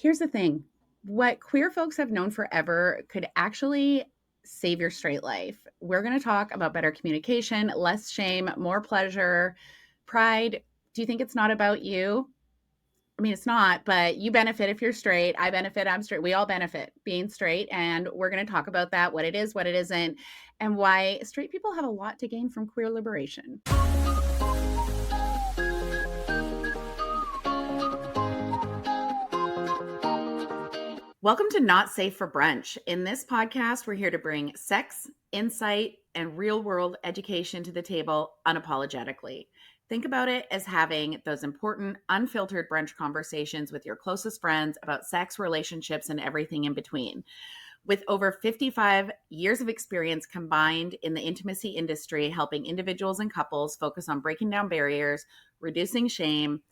Here's the thing. What queer folks have known forever could actually save your straight life. We're going to talk about better communication, less shame, more pleasure, pride. Do you think it's not about you? I mean, it's not, but you benefit if you're straight. I benefit, I'm straight. We all benefit being straight. And we're going to talk about that, what it is, what it isn't, and why straight people have a lot to gain from queer liberation. Welcome to Not Safe for Brunch. In this podcast, we're here to bring sex, insight, and real-world education to the table unapologetically. Think about it as having those important, unfiltered brunch conversations with your closest friends about sex, relationships, and everything in between. With over 55 years of experience combined in the intimacy industry, helping individuals and couples focus on breaking down barriers, reducing shame,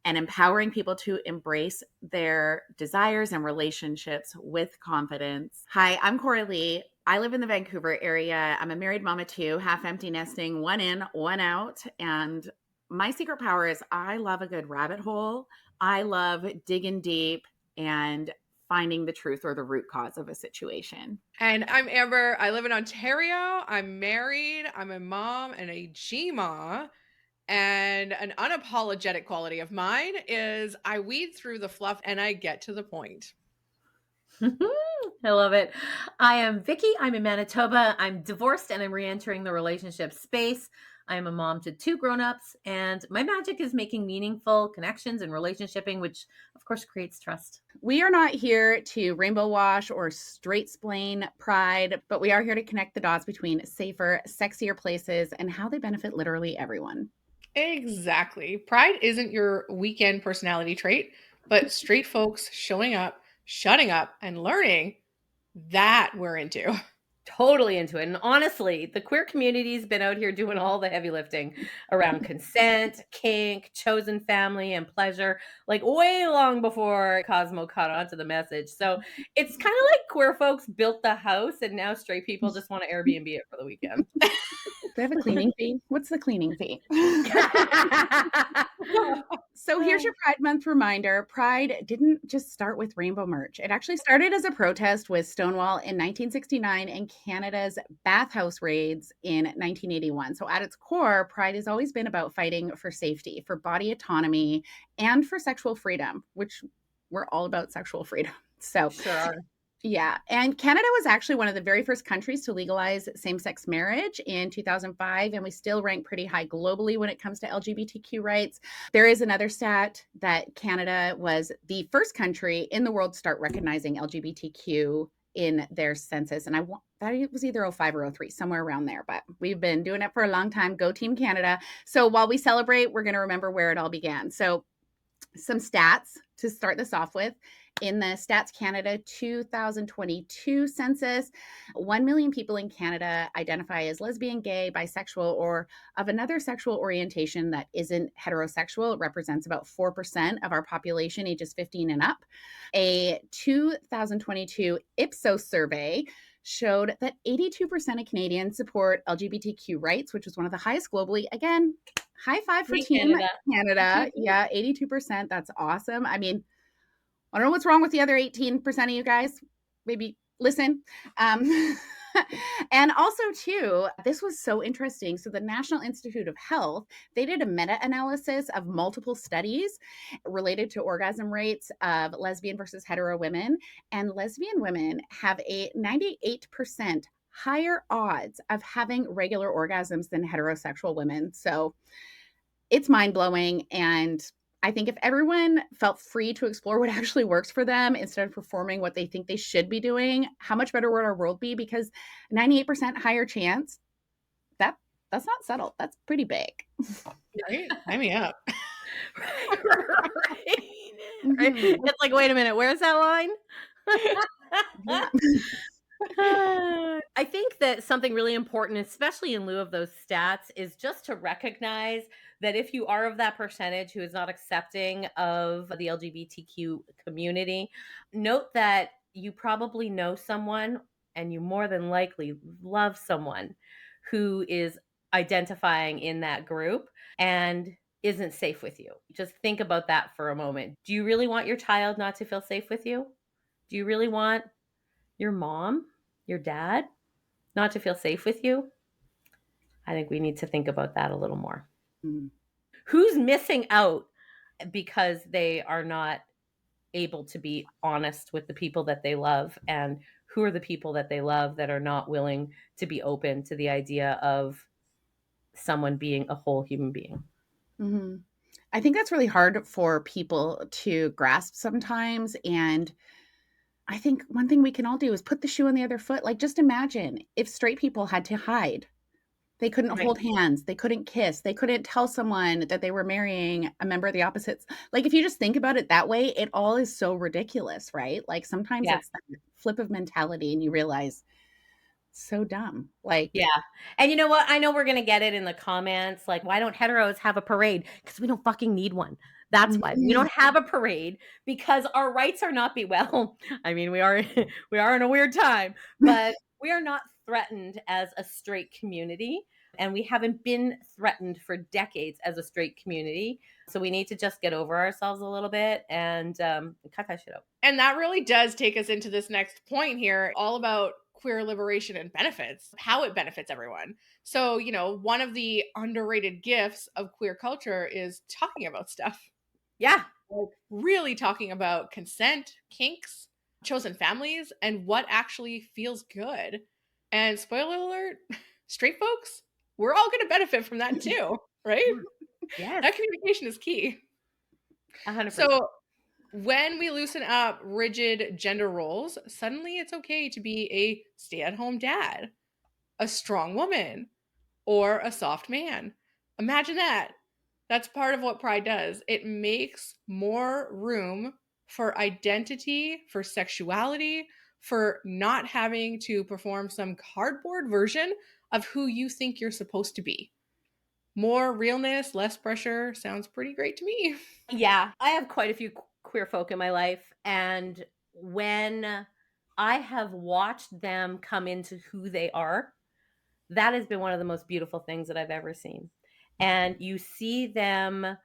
and empowering people to embrace their desires and relationships with confidence. Hi, I'm Coralie. I live in the Vancouver area. I'm a married mama too, half empty nesting, one in, one out. And my secret power is I love a good rabbit hole. I love digging deep and finding the truth or the root cause of a situation. And I'm Amber. I live in Ontario. I'm married. I'm a mom and a GMA. And an unapologetic quality of mine is I weed through the fluff and I get to the point. I love it. I am Vicki. I'm in Manitoba. I'm divorced and I'm re-entering the relationship space. I am a mom to 2 grown-ups, and my magic is making meaningful connections and relationshiping, which of course creates trust. We are not here to rainbow wash or straight-splain pride, but we are here to connect the dots between safer, sexier places and how they benefit literally everyone. Exactly. Pride isn't your weekend personality trait, but straight folks showing up, shutting up, and learning, that we're into. Totally into it. And honestly, the queer community's been out here doing all the heavy lifting around consent, kink, chosen family, and pleasure, like way long before Cosmo caught on to the message. So it's kind of like queer folks built the house and now straight people just want to Airbnb it for the weekend. Do they have a cleaning fee? What's the cleaning fee? So here's your Pride Month reminder. Pride didn't just start with rainbow merch. It actually started as a protest with Stonewall in 1969 and Canada's bathhouse raids in 1981. So at its core, Pride has always been about fighting for safety, for body autonomy, and for sexual freedom, which we're all about sexual freedom. So Sure. yeah. And Canada was actually one of the very first countries to legalize same-sex marriage in 2005. And we still rank pretty high globally when it comes to LGBTQ rights. There is another stat that Canada was the first country in the world to start recognizing LGBTQ in their census. And that was either 05 or 03, somewhere around there. But we've been doing it for a long time. Go Team Canada. So while we celebrate, we're going to remember where it all began. So some stats to start this off with. In the Stats Canada 2022 census, 1 million people in Canada identify as lesbian, gay, bisexual, or of another sexual orientation that isn't heterosexual. It represents about 4% of our population ages 15 and up. A 2022 Ipsos survey showed that 82% of Canadians support LGBTQ rights, which is one of the highest globally. Again, high five for Team Canada. Yeah, 82%. That's awesome. I mean, I don't know what's wrong with the other 18% of you guys. Maybe listen. And also, too, this was so interesting. So the National Institute of Health, they did a meta-analysis of multiple studies related to orgasm rates of lesbian versus hetero women. And lesbian women have a 98% higher odds of having regular orgasms than heterosexual women. So it's mind-blowing. And I think if everyone felt free to explore what actually works for them instead of performing what they think they should be doing, how much better would our world be? Because 98% higher chance, that's not subtle. That's pretty big. Right? Sign me up. Right. It's like, wait a minute, where's that line? Yeah. I think that something really important, especially in lieu of those stats, is just to recognize that if you are of that percentage who is not accepting of the LGBTQ community, note that you probably know someone and you more than likely love someone who is identifying in that group. And isn't safe with you. Just think about that for a moment. Do you really want your child not to feel safe with you? Do you really want your mom, your dad not to feel safe with you? I think we need to think about that a little more. Mm. Who's missing out because they are not able to be honest with the people that they love, and who are the people that they love that are not willing to be open to the idea of someone being a whole human being? Mm-hmm. I think that's really hard for people to grasp sometimes. And I think one thing we can all do is put the shoe on the other foot. Like, just imagine if straight people had to hide. They couldn't Right. hold hands, they couldn't kiss, they couldn't tell someone that they were marrying a member of the opposites. Like, if you just think about it that way, it all is so ridiculous, right? Like, sometimes Yeah. it's that flip of mentality and you realize, so dumb. Like, Yeah. And you know what? I know we're going to get it in the comments. Like, why don't heteros have a parade? Because we don't fucking need one. That's why we mhm. don't have a parade, because our rights are not be well. I mean, we are we are in a weird time, but we are not threatened as a straight community, and we haven't been threatened for decades as a straight community. So we need to just get over ourselves a little bit and cut that shit out. And that really does take us into this next point here, all about queer liberation and benefits, how it benefits everyone. So, one of the underrated gifts of queer culture is talking about stuff. Yeah. Like, really talking about consent, kinks, chosen families, and what actually feels good. And spoiler alert, straight folks, we're all going to benefit from that too, right? Yes. That communication is key. 100%. So, when we loosen up rigid gender roles, suddenly it's okay to be a stay at home dad, a strong woman, or a soft man. Imagine that. That's part of what Pride does. It makes more room for identity, for sexuality, for not having to perform some cardboard version of who you think you're supposed to be. More realness, less pressure sounds pretty great to me. Yeah, I have quite a few queer folk in my life, and when I have watched them come into who they are, that has been one of the most beautiful things that I've ever seen. And you see them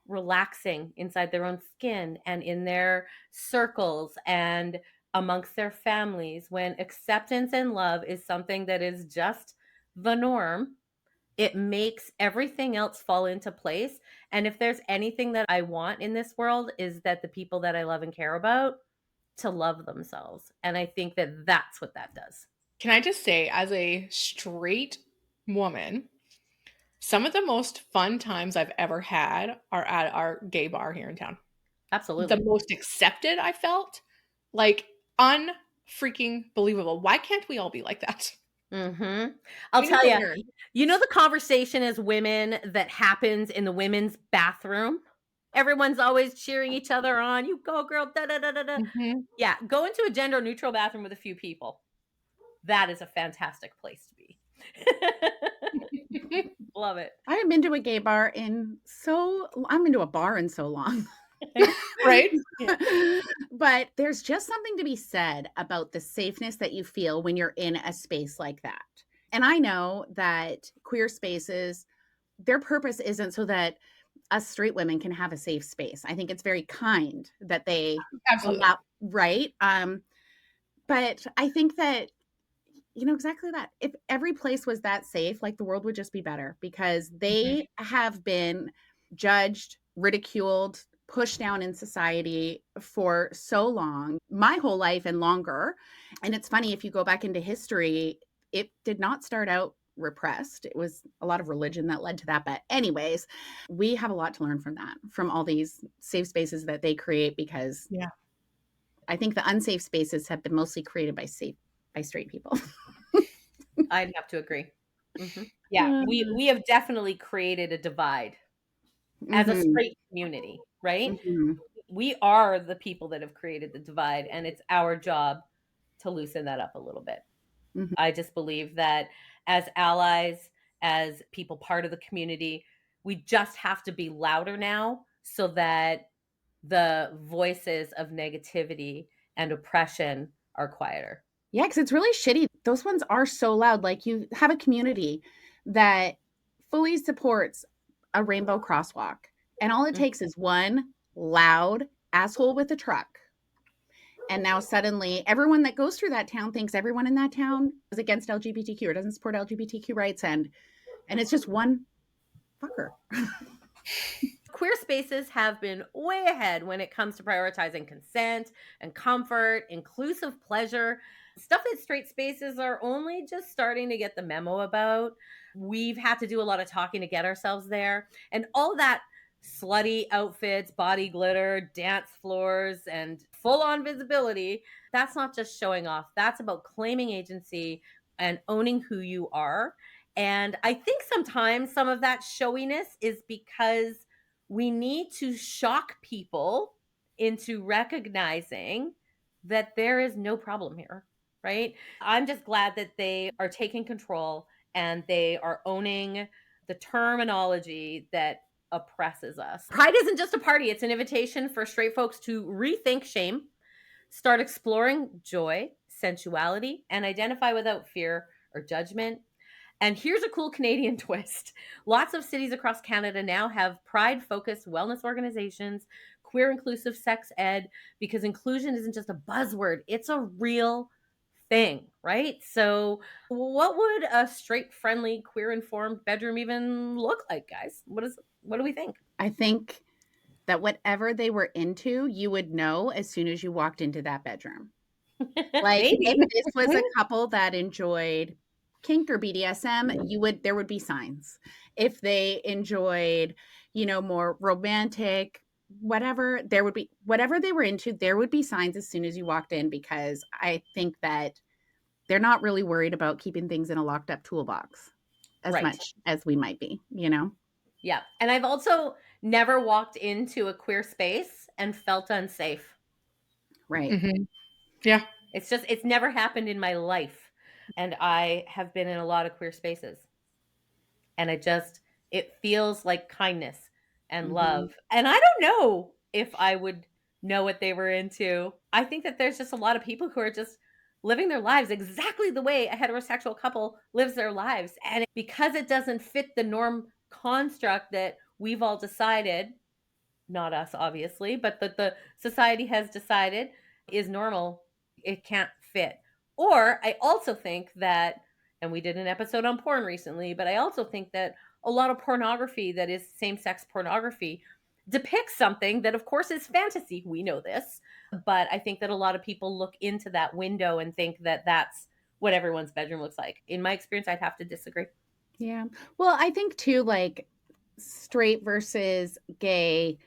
relaxing inside their own skin and in their circles and amongst their families, when acceptance and love is something that is just the norm. It makes everything else fall into place. And if there's anything that I want in this world, is that the people that I love and care about to love themselves. And I think that that's what that does. Can I just say, as a straight woman, some of the most fun times I've ever had are at our gay bar here in town. The Absolutely. most accepted I felt, like, unfreaking believable. Why can't we all be like that? I'll We need tell to you, learn. you know, the conversation as women that happens in the women's bathroom? Everyone's always cheering each other on. You go, girl. Da, da, da, da, da. Mhm. Yeah. Go into a gender neutral bathroom with a few people. That is a fantastic place to be. Love it. I haven't been to a gay bar in I'm into a bar in so long. Right? But there's just something to be said about the safeness that you feel when you're in a space like that. And I know that queer spaces, their purpose isn't so that us straight women can have a safe space. I think it's very kind that they Absolutely. allow, right? But I think that, exactly that. If every place was that safe, like, the world would just be better, because Mhm. they have been judged, ridiculed, pushed down in society for so long, my whole life and longer. And it's funny, if you go back into history, it did not start out repressed. It was a lot of religion that led to that. But anyways, we have a lot to learn from that, from all these safe spaces that they create, because Yeah. I think the unsafe spaces have been mostly created by straight people. I'd have to agree. Yeah, we have definitely created a divide as a Mhm, straight community, right? mhm. We are the people that have created the divide, and it's our job to loosen that up a little bit. Mhm. I just believe that as allies, as people part of the community, we just have to be louder now so that the voices of negativity and oppression are quieter. Yeah, because it's really shitty. Those ones are so loud. Like, you have a community that fully supports a rainbow crosswalk. And all it takes is one loud asshole with a truck. And now suddenly everyone that goes through that town thinks everyone in that town is against LGBTQ or doesn't support LGBTQ rights. And it's just one fucker. Queer spaces have been way ahead when it comes to prioritizing consent and comfort, inclusive pleasure, stuff that straight spaces are only just starting to get the memo about. We've had to do a lot of talking to get ourselves there. And all that slutty outfits, body glitter, dance floors, and full on visibility, that's not just showing off. That's about claiming agency and owning who you are. And I think sometimes some of that showiness is because we need to shock people into recognizing that there is no problem here, right? I'm just glad that they are taking control and they are owning the terminology that oppresses us. Pride isn't just a party, it's an invitation for straight folks to rethink shame, start exploring joy, sensuality, and identify without fear or judgment. And here's a cool Canadian twist. Lots of cities across Canada now have pride focused wellness organizations, queer inclusive sex ed, because inclusion isn't just a buzzword, it's a real thing, right? So, what would a straight, friendly, queer informed bedroom even look like, guys? What do we think? I think that whatever they were into, you would know as soon as you walked into that bedroom. Like, if Maybe. this was a couple that enjoyed kink or BDSM, there would be signs. If they enjoyed, more romantic, whatever, there would be whatever they were into, there would be signs as soon as you walked in, because I think that they're not really worried about keeping things in a locked up toolbox as Right. much as we might be, Yeah. And I've also never walked into a queer space and felt unsafe. Right. Mm-hmm. Yeah. It's never happened in my life. And I have been in a lot of queer spaces. And it feels like kindness and love. And I don't know if I would know what they were into. I think that there's just a lot of people who are just living their lives exactly the way a heterosexual couple lives their lives. And because it doesn't fit the norm construct that we've all decided, not us obviously, but that the society has decided is normal, it can't fit. Or I also think that, and we did an episode on porn recently, but I also think that a lot of pornography that is same-sex pornography depicts something that of course is fantasy, we know this, but I think that a lot of people look into that window and think that that's what everyone's bedroom looks like. In my experience, I'd have to disagree. Yeah. Well, I think too, like, straight versus gay.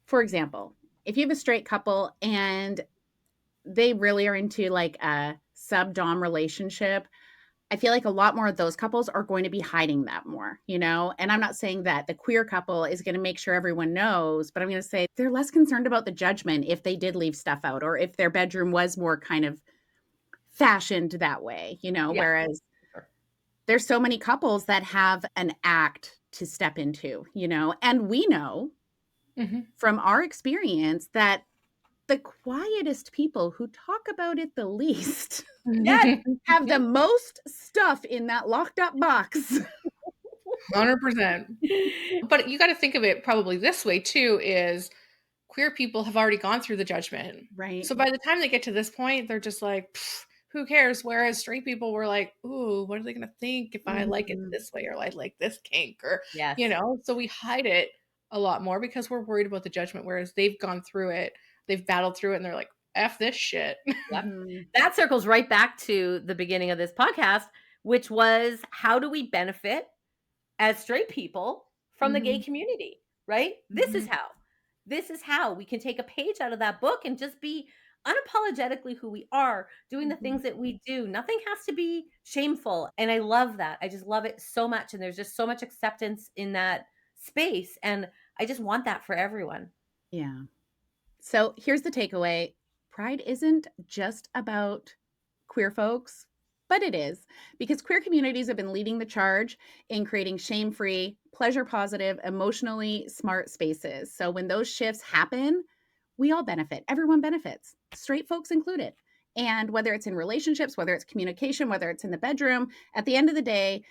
For example, if you have a straight couple and they really are into like a sub-dom relationship, I feel like a lot more of those couples are going to be hiding that more, And I'm not saying that the queer couple is going to make sure everyone knows, but I'm going to say they're less concerned about the judgment if they did leave stuff out, or if their bedroom was more kind of fashioned that way, Yeah. Whereas there's so many couples that have an act to step into, and we know from our experience that the quietest people who talk about it the least have the most stuff in that locked up box. 100%. But you got to think of it probably this way too, is queer people have already gone through the judgment. Right. So by the time they get to this point, they're just like, who cares? Whereas straight people were like, ooh, what are they going to think if I like it this way, or I like this kink, or, Yes. So we hide it a lot more because we're worried about the judgment, whereas they've gone through it, they've battled through it, and they're like, F this shit. Yep. That circles right back to the beginning of this podcast, which was, how do we benefit as straight people from the gay community, right? This is how we can take a page out of that book and just be unapologetically who we are, doing the things that we do. Nothing has to be shameful. And I love that. I just love it so much. And there's just so much acceptance in that space. And I just want that for everyone. Yeah. So here's the takeaway. Pride isn't just about queer folks, but it is, because queer communities have been leading the charge in creating shame-free, pleasure-positive, emotionally smart spaces. So when those shifts happen, we all benefit. Everyone benefits, straight folks included. And whether it's in relationships, whether it's communication, whether it's in the bedroom, at the end of the day,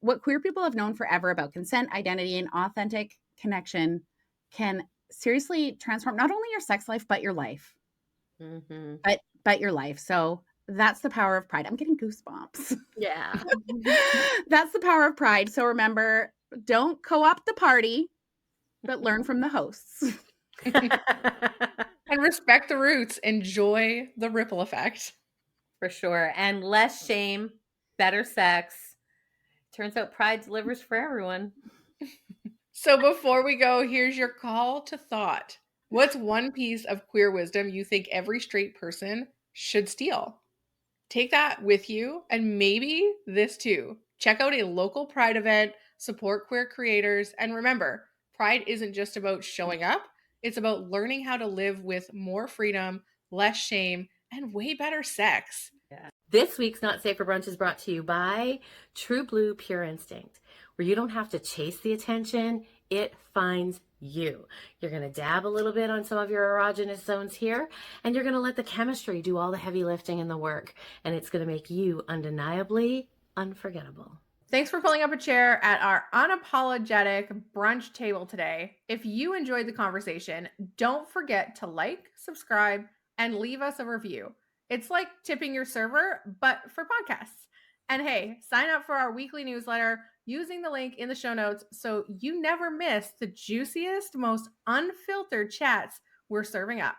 what queer people have known forever about consent, identity, and authentic connection can seriously transform not only your sex life, but your life. Mm-hmm. But your life. So that's the power of pride. I'm getting goosebumps. Yeah. That's the power of pride. So remember, don't co-opt the party, but learn from the hosts. And respect the roots. Enjoy the ripple effect. For sure. And less shame, better sex. Turns out pride delivers for everyone. So before we go, here's your call to thought. What's one piece of queer wisdom you think every straight person should steal? Take that with you, and maybe this too. Check out a local Pride event, support queer creators, and remember, Pride isn't just about showing up, it's about learning how to live with more freedom, less shame, and way better sex. Yeah. This week's Not Safe for Brunch is brought to you by True Blue Pure Instinct, where you don't have to chase the attention, it finds you. You're going to dab a little bit on some of your erogenous zones here, and you're going to let the chemistry do all the heavy lifting and the work, and it's going to make you undeniably unforgettable. Thanks for pulling up a chair at our unapologetic brunch table today. If you enjoyed the conversation, don't forget to like, subscribe, and leave us a review. It's like tipping your server, but for podcasts. And hey, sign up for our weekly newsletter using the link in the show notes so you never miss the juiciest, most unfiltered chats we're serving up.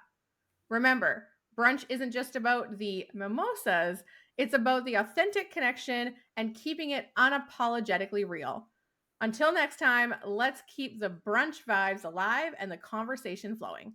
Remember, brunch isn't just about the mimosas, it's about the authentic connection and keeping it unapologetically real. Until next time, let's keep the brunch vibes alive and the conversation flowing.